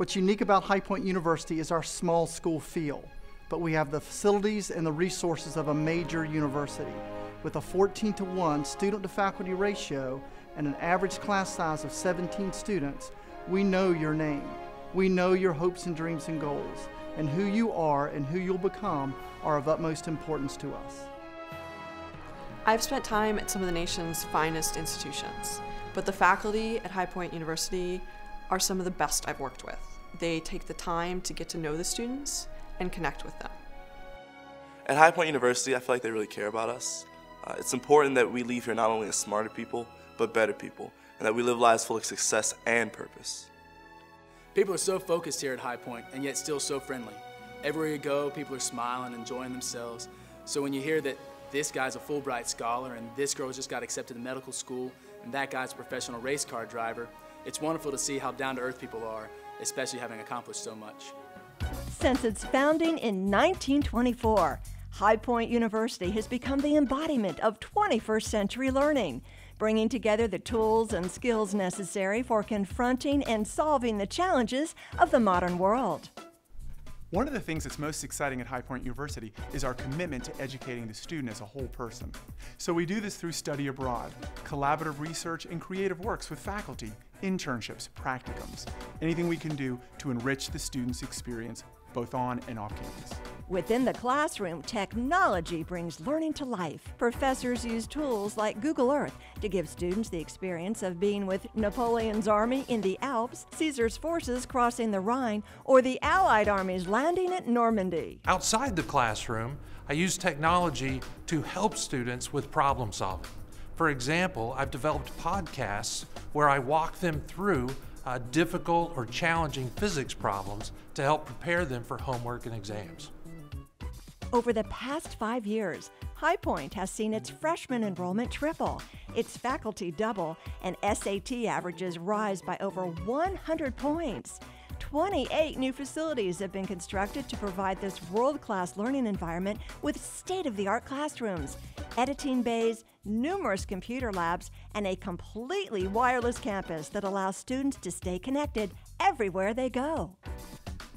What's unique about High Point University is our small school feel, but we have the facilities and the resources of a major university. With a 14-to-1 student-to-faculty ratio and an average class size of 17 students, we know your name. We know your hopes and dreams and goals, and who you are and who you'll become are of utmost importance to us. I've spent time at some of the nation's finest institutions, but the faculty at High Point University are some of the best I've worked with. They take the time to get to know the students and connect with them. At High Point University, I feel like they really care about us. It's important that we leave here not only as smarter people, but better people, and that we live lives full of success and purpose. People are so focused here at High Point, and yet still so friendly. Everywhere you go, people are smiling, enjoying themselves. So when you hear that this guy's a Fulbright scholar, and this girl just got accepted to medical school, and that guy's a professional race car driver, it's wonderful to see how down-to-earth people are, especially having accomplished so much. Since its founding in 1924, High Point University has become the embodiment of 21st century learning, bringing together the tools and skills necessary for confronting and solving the challenges of the modern world. One of the things that's most exciting at High Point University is our commitment to educating the student as a whole person. So we do this through study abroad, collaborative research, and creative works with faculty, internships, practicums, anything we can do to enrich the student's experience both on and off campus. Within the classroom, technology brings learning to life. Professors use tools like Google Earth to give students the experience of being with Napoleon's army in the Alps, Caesar's forces crossing the Rhine, or the Allied armies landing at Normandy. Outside the classroom, I use technology to help students with problem solving. For example, I've developed podcasts where I walk them through difficult or challenging physics problems to help prepare them for homework and exams. Over the past 5 years, High Point has seen its freshman enrollment triple, its faculty double, and SAT averages rise by over 100 points. 28 new facilities have been constructed to provide this world-class learning environment with state-of-the-art classrooms, editing bays, numerous computer labs, and a completely wireless campus that allows students to stay connected everywhere they go.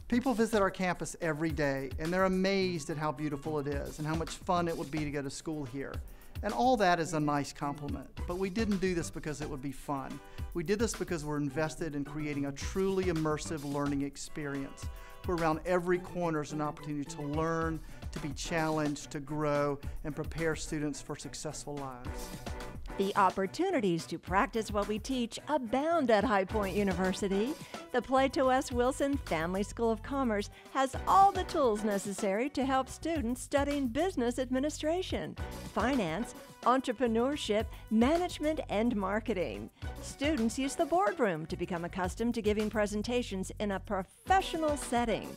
People visit our campus every day, and they're amazed at how beautiful it is and how much fun it would be to go to school here. And all that is a nice compliment, but we didn't do this because it would be fun. We did this because we're invested in creating a truly immersive learning experience, where around every corner is an opportunity to learn, to be challenged, to grow, and prepare students for successful lives. The opportunities to practice what we teach abound at High Point University. The Plato S. Wilson Family School of Commerce has all the tools necessary to help students studying business administration, finance, entrepreneurship, management, and marketing. Students use the boardroom to become accustomed to giving presentations in a professional setting.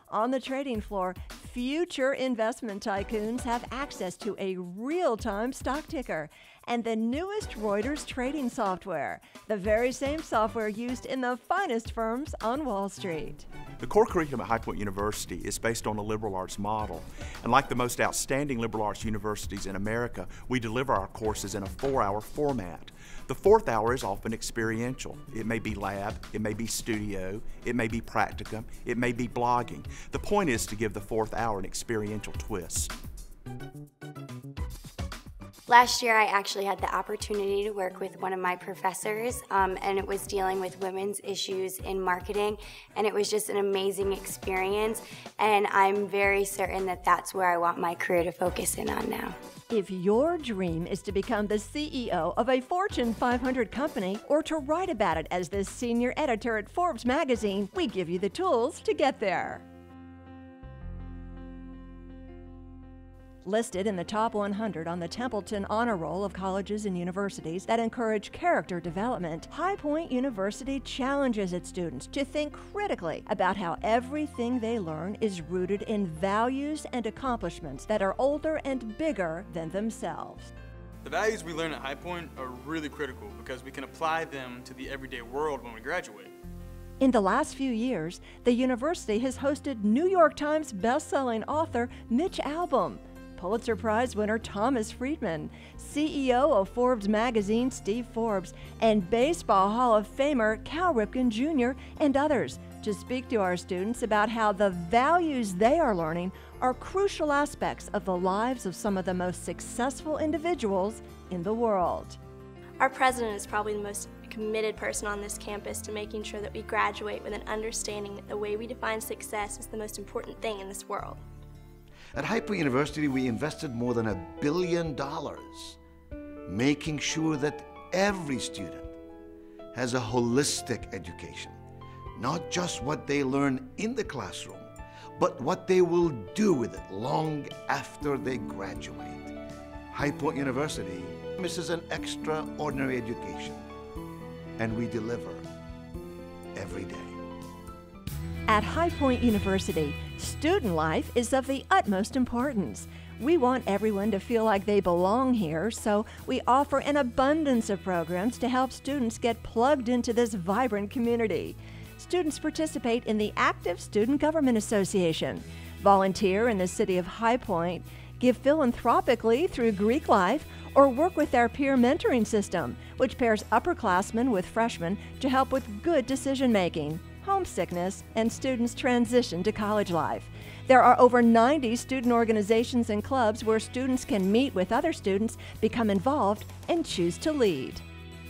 On the trading floor, future investment tycoons have access to a real-time stock ticker and the newest Reuters trading software, the very same software used in the finest firms on Wall Street. The core curriculum at High Point University is based on a liberal arts model. And like the most outstanding liberal arts universities in America, we deliver our courses in a 4-hour format. The fourth hour is often experiential. It may be lab, it may be studio, it may be practicum, it may be blogging. The point is to give the fourth hour an experiential twist. Last year, I actually had the opportunity to work with one of my professors, and it was dealing with women's issues in marketing, and it was just an amazing experience, and I'm very certain that that's where I want my career to focus in on now. If your dream is to become the CEO of a Fortune 500 company or to write about it as the senior editor at Forbes magazine, we give you the tools to get there. Listed in the top 100 on the Templeton Honor Roll of colleges and universities that encourage character development, High Point University challenges its students to think critically about how everything they learn is rooted in values and accomplishments that are older and bigger than themselves. The values we learn at High Point are really critical because we can apply them to the everyday world when we graduate. In the last few years, the university has hosted New York Times best-selling author Mitch Albom, Pulitzer Prize winner Thomas Friedman, CEO of Forbes magazine Steve Forbes, and Baseball Hall of Famer Cal Ripken Jr., and others, to speak to our students about how the values they are learning are crucial aspects of the lives of some of the most successful individuals in the world. Our president is probably the most committed person on this campus to making sure that we graduate with an understanding that the way we define success is the most important thing in this world. At HPU University, we invested more than $1 billion, making sure that every student has a holistic education. Not just what they learn in the classroom, but what they will do with it long after they graduate. High Point University misses an extraordinary education, and we deliver every day. At High Point University, student life is of the utmost importance. We want everyone to feel like they belong here, so we offer an abundance of programs to help students get plugged into this vibrant community. Students participate in the Active Student Government Association, volunteer in the city of High Point, give philanthropically through Greek Life, or work with our peer mentoring system, which pairs upperclassmen with freshmen to help with good decision-making, homesickness, and students' transition to college life. There are over 90 student organizations and clubs where students can meet with other students, become involved, and choose to lead.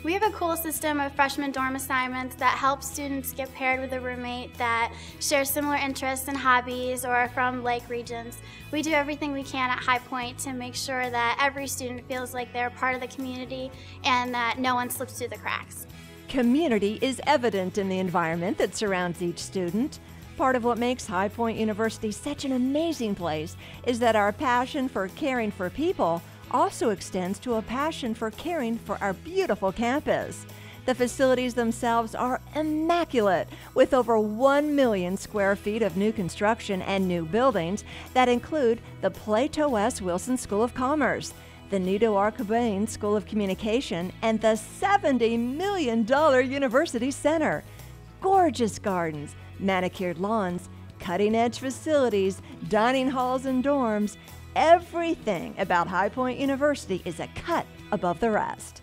We have a cool system of freshman dorm assignments that helps students get paired with a roommate that shares similar interests and hobbies or are from lake regions. We do everything we can at High Point to make sure that every student feels like they're part of the community and that no one slips through the cracks. Community is evident in the environment that surrounds each student. Part of what makes High Point University such an amazing place is that our passion for caring for people also extends to a passion for caring for our beautiful campus. The facilities themselves are immaculate, with over 1 million square feet of new construction and new buildings that include the Plato S. Wilson School of Commerce, the Nito Arcabane School of Communication, and the $70 million University Center. Gorgeous gardens, manicured lawns, cutting-edge facilities, dining halls and dorms. Everything about High Point University is a cut above the rest.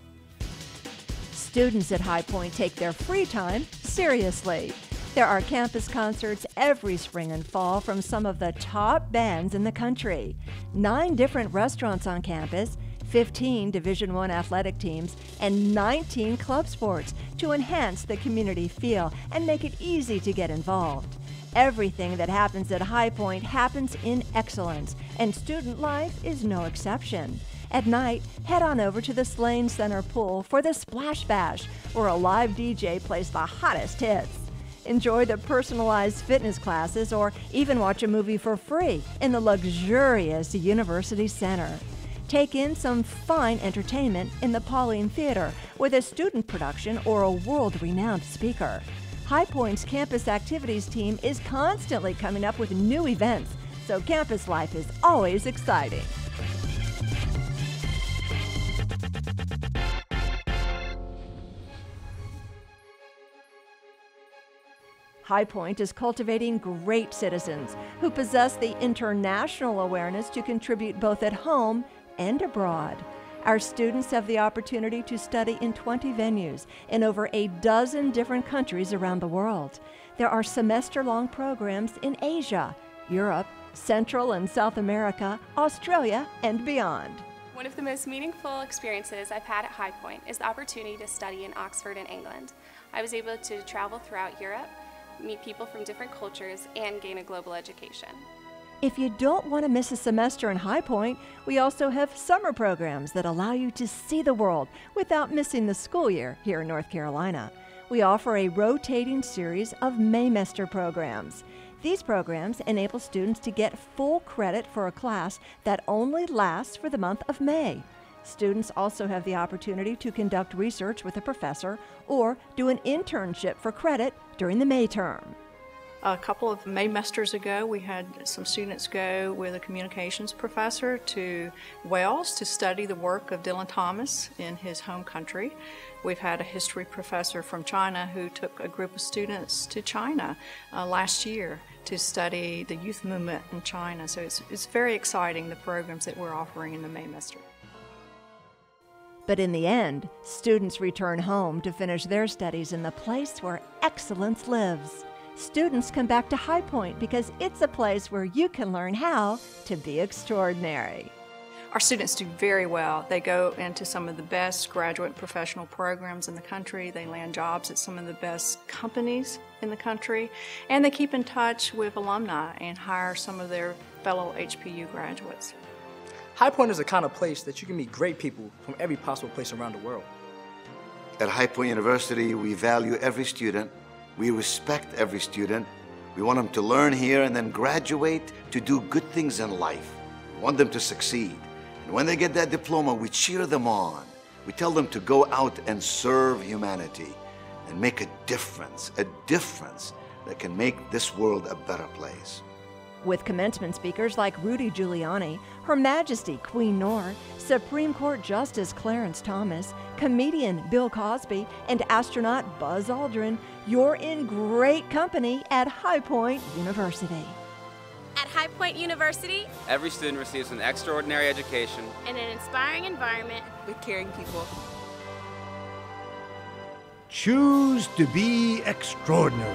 Students at High Point take their free time seriously. There are campus concerts every spring and fall from some of the top bands in the country, 9 different restaurants on campus, 15 Division I athletic teams, and 19 club sports to enhance the community feel and make it easy to get involved. Everything that happens at High Point happens in excellence, and student life is no exception. At night, head on over to the Slane Center pool for the Splash Bash, where a live DJ plays the hottest hits. Enjoy the personalized fitness classes or even watch a movie for free in the luxurious University Center. Take in some fine entertainment in the Pauline Theater with a student production or a world-renowned speaker. High Point's campus activities team is constantly coming up with new events, so campus life is always exciting. High Point is cultivating great citizens who possess the international awareness to contribute both at home and abroad. Our students have the opportunity to study in 20 venues in over a dozen different countries around the world. There are semester-long programs in Asia, Europe, Central and South America, Australia, and beyond. One of the most meaningful experiences I've had at High Point is the opportunity to study in Oxford and England. I was able to travel throughout Europe, meet people from different cultures, and gain a global education. If you don't want to miss a semester in High Point, we also have summer programs that allow you to see the world without missing the school year here in North Carolina. We offer a rotating series of Maymester programs. These programs enable students to get full credit for a class that only lasts for the month of May. Students also have the opportunity to conduct research with a professor or do an internship for credit during the May term. A couple of Maymesters ago, we had some students go with a communications professor to Wales to study the work of Dylan Thomas in his home country. We've had a history professor from China who took a group of students to China last year to study the youth movement in China. So it's very exciting, the programs that we're offering in the Maymester. But in the end, students return home to finish their studies in the place where excellence lives. students come back to High Point because it's a place where you can learn how to be extraordinary. Our students do very well. They go into some of the best graduate professional programs in the country. They land jobs at some of the best companies in the country. And they keep in touch with alumni and hire some of their fellow HPU graduates. High Point is the kind of place that you can meet great people from every possible place around the world. At High Point University, we value every student. We respect every student. We want them to learn here and then graduate to do good things in life. We want them to succeed. And when they get that diploma, we cheer them on. We tell them to go out and serve humanity and make a difference that can make this world a better place. With commencement speakers like Rudy Giuliani, Her Majesty Queen Noor, Supreme Court Justice Clarence Thomas, comedian Bill Cosby, and astronaut Buzz Aldrin, you're in great company at High Point University. At High Point University, every student receives an extraordinary education in an inspiring environment with caring people. Choose to be extraordinary.